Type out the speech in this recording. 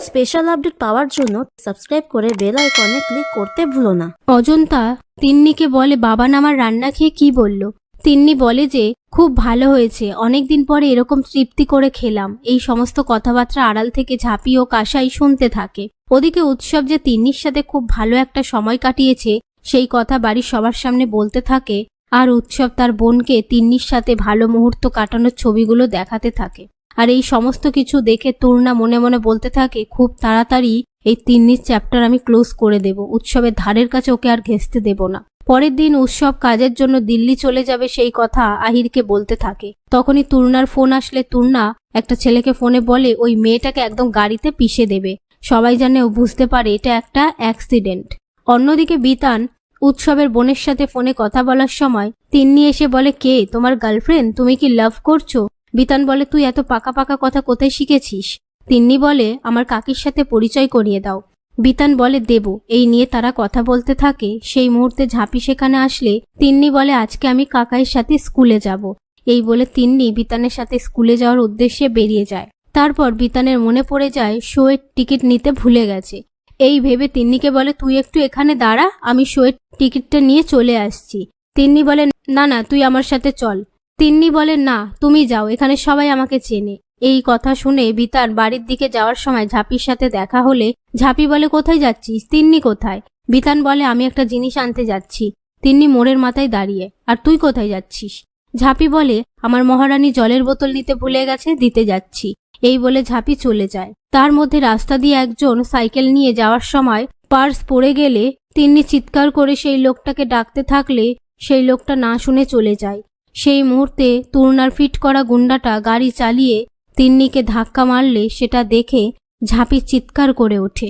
Special update পাওয়ার জন্য subscribe করে bell আইকনে ক্লিক করতে ভুলো না। অজন্তা তিন্নিকে বলে, বাবা না আমার রান্না খেয়ে কি বলল? তিন্নি বলে যে খুব ভালো হয়েছে, অনেকদিন পরে এরকম তৃপ্তি করে খেলাম। এই সমস্ত কথাবার্তা আড়াল থেকে ঝাঁপি ও কাসাই শুনতে থাকে। ওদিকে উৎসব যে তিন্নির সাথে খুব ভালো একটা সময় কাটিয়েছে সেই কথা বাড়ির সবার সামনে বলতে থাকে, আর উৎসব তার বোনকে তিন্নির সাথে ভালো মুহূর্ত কাটানোর ছবিগুলো দেখাতে থাকে। আর এই সমস্ত কিছু দেখে তূর্ণা মনে মনে বলতে থাকে, খুব তাড়াতাড়ি এই তিন্নির চ্যাপ্টার আমি ক্লোজ করে দেব, উৎসবের ধারের কাছে ওকে আর ঘেঁষতে দেব না। পরের দিন উৎসব কাজের জন্য দিল্লি চলে যাবে সেই কথা আহিরকে বলতে থাকে। তখনই তূর্ণার ফোন আসলে তূর্ণা একটা ছেলেকে ফোনে বলে ওই মেয়েটাকে একদম গাড়িতে পিষে দেবে, সবাই জানে ও বুঝতে পারে এটা একটা অ্যাক্সিডেন্ট। অন্যদিকে বিতান উৎসবের বোনের সাথে ফোনে কথা বলার সময় তিন্নি এসে বলে, কে তোমার গার্লফ্রেন্ড? তুমি কি লাভ করছো? বিতান বলে, তুই এত পাকা পাকা কথা কোথায় শিখেছিস? তিন্নি বলে, আমার কাকির সাথে পরিচয় করিয়ে দাও। বিতান বলে, দেব। এই নিয়ে তারা কথা বলতে থাকে। সেই মুহূর্তে ঝাঁপি সেখানে আসলে তিন্নি বলে, আজকে আমি কাকাইয়ের সাথে স্কুলে যাব। এই বলে তিন্নি বিতানের সাথে স্কুলে যাওয়ার উদ্দেশ্যে বেরিয়ে যায়। তারপর বিতানের মনে পড়ে যায় শোয়ের টিকিট নিতে ভুলে গেছে। এই ভেবে তিন্নিকে বলে, তুই একটু এখানে দাঁড়া, আমি শোয়ের টিকিটটা নিয়ে চলে আসছি। তিন্নি বলে, না না, তুই আমার সাথে চল। তিন্নি বলে, না তুমি যাও, এখানে সবাই আমাকে চেনে। এই কথা শুনে বিতান বাড়ির দিকে যাওয়ার সময় ঝাঁপির সাথে দেখা হলে ঝাঁপি বলে, কোথায় যাচ্ছিস? তিন্নি কোথায়? বিতান বলে, আমি একটা জিনিস আনতে যাচ্ছি। তিন্নি মোড়ের মাথায় দাঁড়িয়ে, আর তুই কোথায় যাচ্ছিস? ঝাঁপি বলে, আমার মহারানী জলের বোতল নিতে ভুলে গেছে, দিতে যাচ্ছি। এই বলে ঝাঁপি চলে যায়। তার মধ্যে রাস্তা দিয়ে একজন সাইকেল নিয়ে যাওয়ার সময় পার্স পড়ে গেলে তিন্নি চিৎকার করে সেই লোকটাকে ডাকতে থাকলে সেই লোকটা না শুনে চলে যায়। সেই মুহূর্তে তূর্ণার ফিট করা গুন্ডাটা গাড়ি চালিয়ে তিন্নিকে ধাক্কা মারলে সেটা দেখে ঝাঁপি চিৎকার করে ওঠে।